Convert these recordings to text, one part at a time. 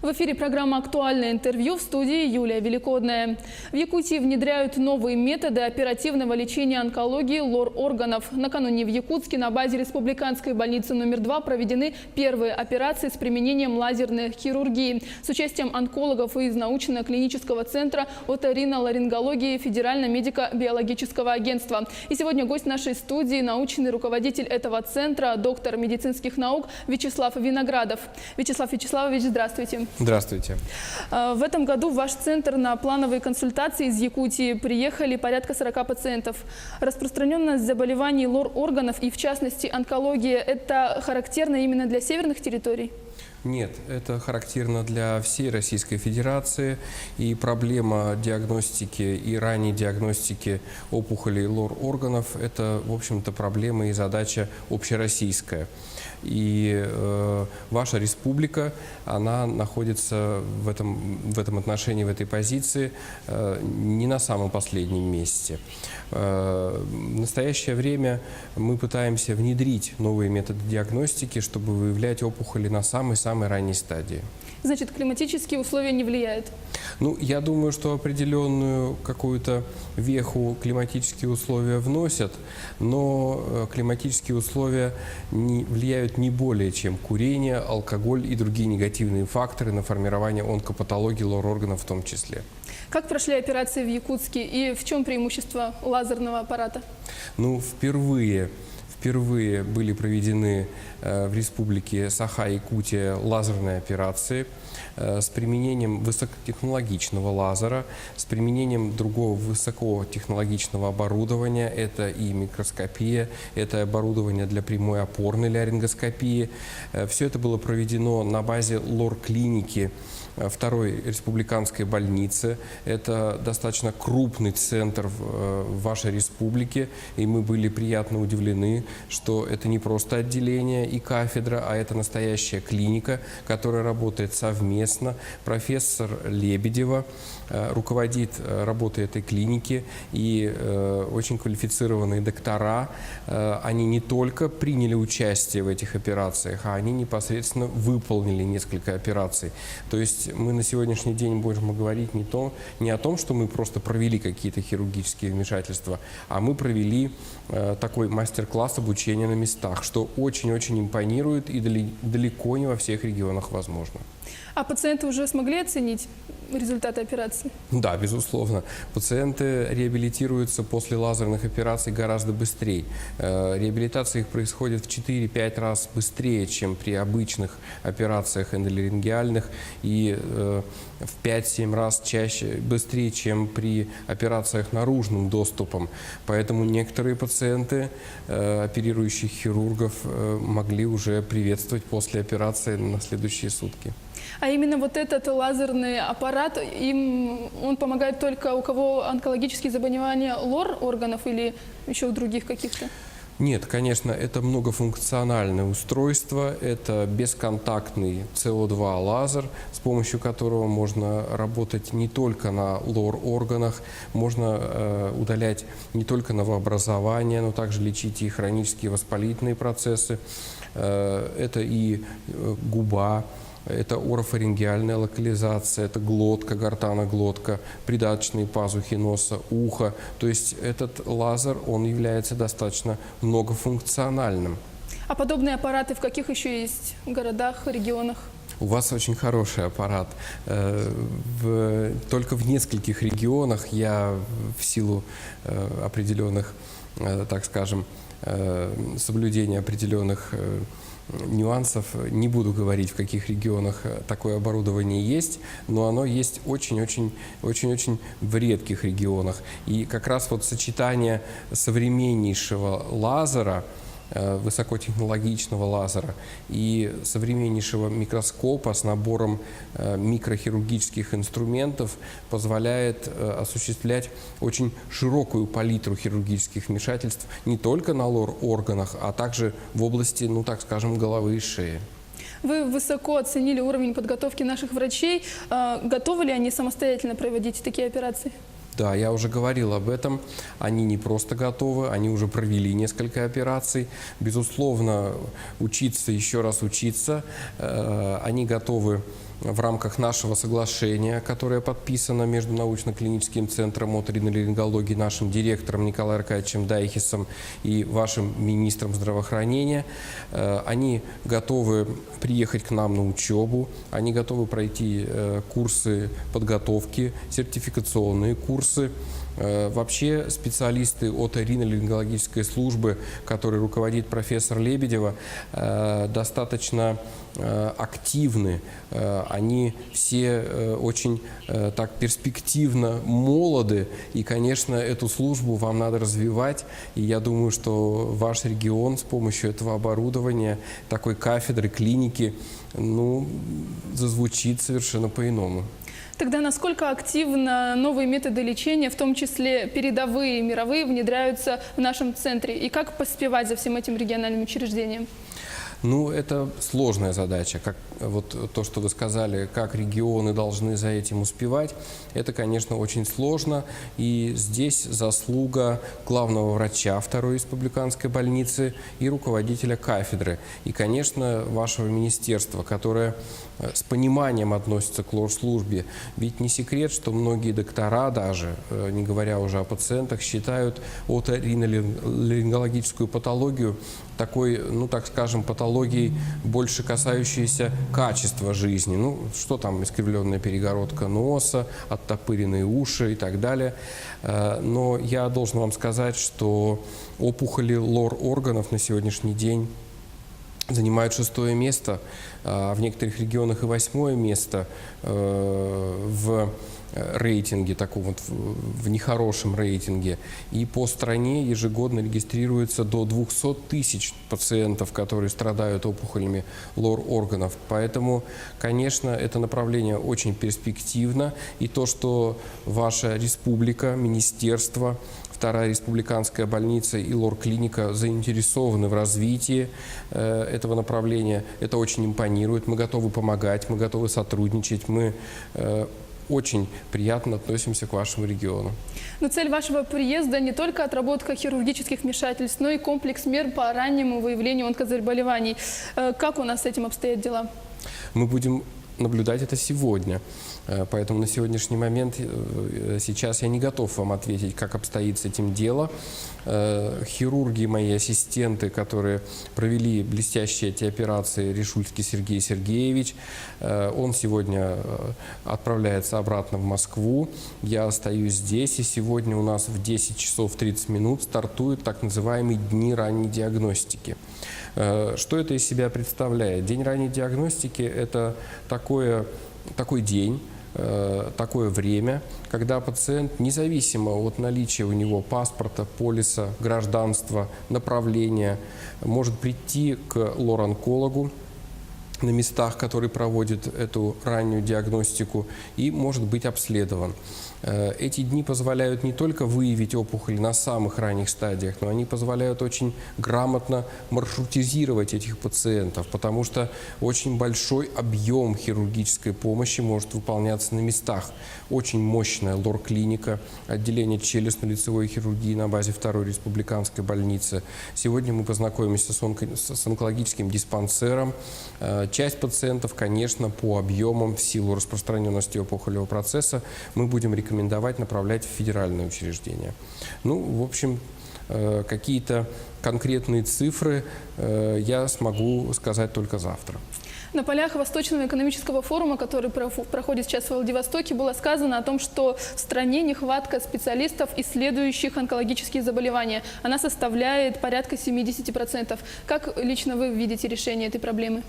В эфире программа «Актуальное интервью», в студии Юлия Великодная. В Якутии внедряют новые методы оперативного лечения онкологии лор-органов. Накануне в Якутске на базе Республиканской больницы номер 2 проведены первые операции с применением лазерной хирургии с участием онкологов из научно-клинического центра оториноларингологии Федерального медико-биологического агентства. И сегодня гость нашей студии – научный руководитель этого центра, доктор медицинских наук Вячеслав Виноградов. Вячеслав Вячеславович, здравствуйте. Здравствуйте. В этом году в ваш центр на плановые консультации из Якутии приехали порядка 40 пациентов. Распространенность заболеваний лор-органов и, в частности, онкология – это характерно именно для северных территорий? Нет, это характерно для всей Российской Федерации, и проблема диагностики и ранней диагностики опухолей лор-органов – это, в общем-то, проблема и задача общероссийская. И ваша республика, она находится в этом отношении, в этой позиции не на самом последнем месте. В настоящее время мы пытаемся внедрить новые методы диагностики, чтобы выявлять опухоли на самой-самой ранней стадии. Значит, климатические условия не влияют? Ну, я думаю, что определенную какую-то веху климатические условия вносят, но климатические условия влияют не более, чем курение, алкоголь и другие негативные факторы на формирование онкопатологии лор-органов в том числе. Как прошли операции в Якутске и в чем преимущество лазерного аппарата? Ну, впервые были проведены в республике Саха-Якутия лазерные операции с применением высокотехнологичного лазера, с применением другого высокотехнологичного оборудования. Это и микроскопия, это оборудование для прямой опорной ларингоскопии. Все это было проведено на базе лор-клиники второй республиканской больницы. Это достаточно крупный центр в вашей республике, и мы были приятно удивлены, что это не просто отделение и кафедра, а это настоящая клиника, которая работает совместно. Профессор Лебедева руководит работой этой клиники, и очень квалифицированные доктора, они не только приняли участие в этих операциях, а они непосредственно выполнили несколько операций. То есть мы на сегодняшний день можем говорить не о том, что мы просто провели какие-то хирургические вмешательства, а мы провели такой мастер-класс обучения на местах, что очень-очень импонирует и далеко не во всех регионах возможно. А пациенты уже смогли оценить результаты операции? Да, безусловно. Пациенты реабилитируются после лазерных операций гораздо быстрее. Реабилитация их происходит в 4-5 раз быстрее, чем при обычных операциях эндоларингеальных, и в 5-7 раз быстрее, чем при операциях наружным доступом. Поэтому некоторые пациенты оперирующих хирургов могли уже приветствовать после операции на следующие сутки. А именно вот этот лазерный аппарат, он помогает только у кого онкологические заболевания лор-органов или еще у других каких-то? Нет, конечно, это многофункциональное устройство, это бесконтактный СО2 лазер, с помощью которого можно работать не только на лор-органах, можно удалять не только новообразования, но также лечить и хронические воспалительные процессы. Это и губа, это орофарингеальная локализация, это глотка, гортаноглотка, придаточные пазухи носа, ухо. То есть этот лазер, он является достаточно многофункциональным. А подобные аппараты в каких еще есть городах, регионах? У вас очень хороший аппарат. Только в нескольких регионах я в силу определенных, так скажем, соблюдения определенных нюансов, не буду говорить, в каких регионах такое оборудование есть, но оно есть очень-очень в редких регионах. И как раз вот сочетание современнейшего лазера, высокотехнологичного лазера и современнейшего микроскопа с набором микрохирургических инструментов позволяет осуществлять очень широкую палитру хирургических вмешательств не только на лор-органах, а также в области, ну так скажем, головы и шеи. Вы высоко оценили уровень подготовки наших врачей. Готовы ли они самостоятельно проводить такие операции? Да, я уже говорил об этом. Они не просто готовы, они уже провели несколько операций. Безусловно, учиться, еще раз учиться. Они готовы в рамках нашего соглашения, которое подписано между научно-клиническим центром оториноларингологии, нашим директором Николаем Аркадьевичем Дайхисом и вашим министром здравоохранения. Они готовы приехать к нам на учебу, они готовы пройти курсы подготовки, сертификационные курсы. Вообще специалисты оториноларингологической службы, которой руководит профессор Лебедева, достаточно активны. Они все очень так перспективно молоды. И, конечно, эту службу вам надо развивать. И я думаю, что ваш регион с помощью этого оборудования, такой кафедры, клиники, зазвучит совершенно по-иному. Тогда насколько активно новые методы лечения, в том числе передовые, мировые, внедряются в нашем центре? И как поспевать за всем этим региональным учреждением? Это сложная задача. Как вот то, что вы сказали, как регионы должны за этим успевать, это, конечно, очень сложно. И здесь заслуга главного врача второй республиканской больницы и руководителя кафедры. И, конечно, вашего министерства, которое с пониманием относится к лор-службе. Ведь не секрет, что многие доктора даже, не говоря уже о пациентах, считают оториноларингологическую патологию такой, так скажем, патологией, больше касающейся качества жизни. Что там, искривленная перегородка носа, оттопыренные уши и так далее. Но я должен вам сказать, что опухоли лор-органов на сегодняшний день занимают 6-е место, а в некоторых регионах и 8-е место в рейтинге, таком вот в нехорошем рейтинге. И по стране ежегодно регистрируется до 200 тысяч пациентов, которые страдают опухолями лор-органов. Поэтому, конечно, это направление очень перспективно. И то, что ваша республика, министерство, Вторая республиканская больница и лор-клиника заинтересованы в развитии этого направления, это очень импонирует. Мы готовы помогать, мы готовы сотрудничать, мы очень приятно относимся к вашему региону. Но цель вашего приезда не только отработка хирургических вмешательств, но и комплекс мер по раннему выявлению онкозаболеваний. Как у нас с этим обстоят дела? Мы будем наблюдать это сегодня. Поэтому на сегодняшний момент сейчас я не готов вам ответить, как обстоит с этим дело. Хирурги, мои ассистенты, которые провели блестящие эти операции, Решульский Сергей Сергеевич, он сегодня отправляется обратно в Москву. Я остаюсь здесь, и сегодня у нас в 10 часов 30 минут стартуют так называемые дни ранней диагностики. Что это из себя представляет? День ранней диагностики – это такой день, такое время, когда пациент, независимо от наличия у него паспорта, полиса, гражданства, направления, может прийти к лор-онкологу на местах, которые проводят эту раннюю диагностику, и может быть обследован. Эти дни позволяют не только выявить опухоли на самых ранних стадиях, но они позволяют очень грамотно маршрутизировать этих пациентов, потому что очень большой объем хирургической помощи может выполняться на местах. Очень мощная лор-клиника, отделение челюстно-лицевой хирургии на базе Второй республиканской больницы. Сегодня мы познакомимся с онкологическим диспансером. Часть пациентов, конечно, по объемам, в силу распространенности опухолевого процесса, мы будем рекомендовать направлять в федеральные учреждения. В общем, какие-то конкретные цифры я смогу сказать только завтра. На полях Восточного экономического форума, который проходит сейчас в Владивостоке, было сказано о том, что в стране нехватка специалистов, исследующих онкологические заболевания. Она составляет порядка 70%. Как лично вы видите решение этой проблемы?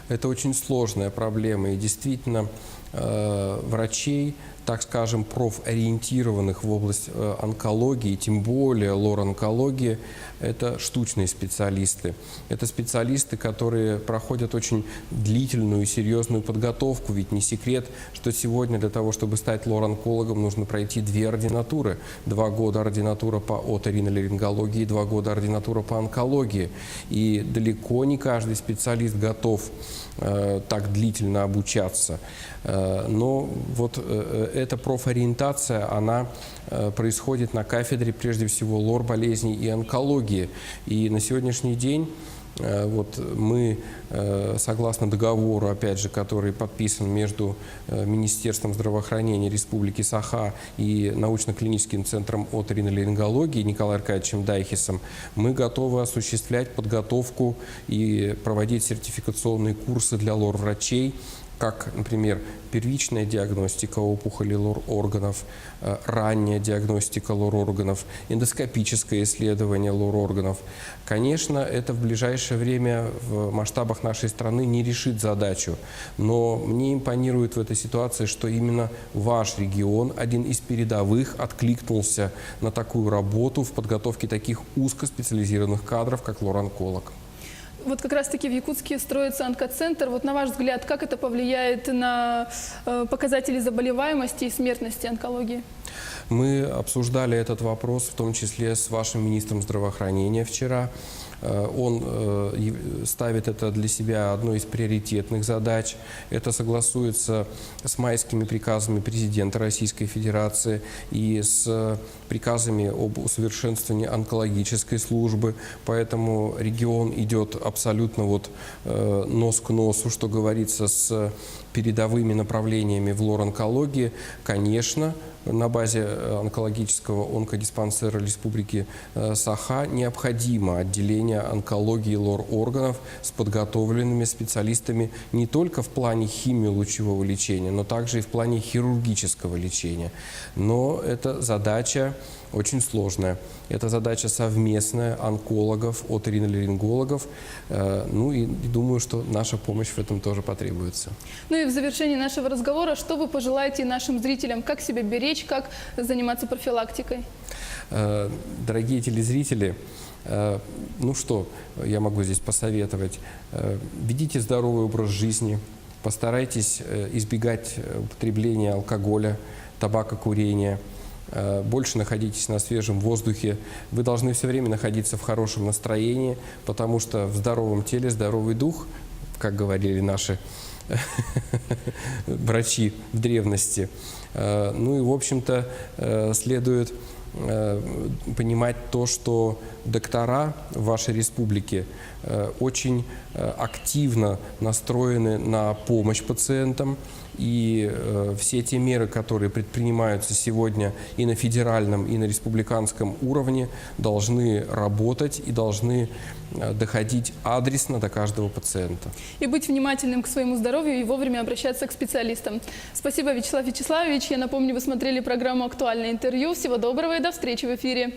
Это очень сложная проблема, и действительно врачей, так скажем, профориентированных в область онкологии, тем более лор-онкологии, это штучные специалисты. Это специалисты, которые проходят очень длительную и серьезную подготовку. Ведь не секрет, что сегодня для того, чтобы стать лор-онкологом, нужно пройти 2 ординатуры. 2 года ординатура по оториноларингологии, 2 года ординатура по онкологии. И далеко не каждый специалист готов так длительно обучаться. Но вот эта профориентация, она происходит на кафедре, прежде всего, лор-болезней и онкологии. И на сегодняшний день Вот мы, согласно договору, опять же, который подписан между Министерством здравоохранения Республики Саха и научно-клиническим центром оториноларингологии Николаем Аркадьевичем Дайхисом, мы готовы осуществлять подготовку и проводить сертификационные курсы для лор-врачей, как, например, первичная диагностика опухолей лор-органов, ранняя диагностика лор-органов, эндоскопическое исследование лор-органов. Конечно, это в ближайшее время в масштабах нашей страны не решит задачу, но мне импонирует в этой ситуации, что именно ваш регион, один из передовых, откликнулся на такую работу в подготовке таких узкоспециализированных кадров, как лор-онколог. Вот как раз-таки в Якутске строится онкоцентр. Вот на ваш взгляд, как это повлияет на показатели заболеваемости и смертности онкологии? Мы обсуждали этот вопрос, в том числе с вашим министром здравоохранения вчера. Он ставит это для себя одной из приоритетных задач. Это согласуется с майскими приказами президента Российской Федерации и с приказами об усовершенствовании онкологической службы. Поэтому регион идет абсолютно нос к носу, что говорится, с передовыми направлениями в лор-онкологии. Конечно, на базе онкологического онкодиспансера Республики Саха необходимо отделение онкологии лор-органов с подготовленными специалистами не только в плане химио-лучевого лечения, но также и в плане хирургического лечения. Но эта задача очень сложная. Это задача совместная онкологов, оториноларингологов. Ну и думаю, что наша помощь в этом тоже потребуется. Ну и в завершении нашего разговора, что вы пожелаете нашим зрителям? Как себя беречь, как заниматься профилактикой? Дорогие телезрители, ну что я могу здесь посоветовать? Ведите здоровый образ жизни, постарайтесь избегать употребления алкоголя, табакокурения. Больше находитесь на свежем воздухе. Вы должны все время находиться в хорошем настроении, потому что в здоровом теле здоровый дух, как говорили наши врачи в древности. Ну и, в общем-то, следует понимать то, что доктора в вашей республике очень активно настроены на помощь пациентам. И все те меры, которые предпринимаются сегодня и на федеральном, и на республиканском уровне, должны работать и должны доходить адресно до каждого пациента. И быть внимательным к своему здоровью и вовремя обращаться к специалистам. Спасибо, Вячеслав Вячеславович. Я напомню, вы смотрели программу «Актуальное интервью». Всего доброго и до встречи в эфире.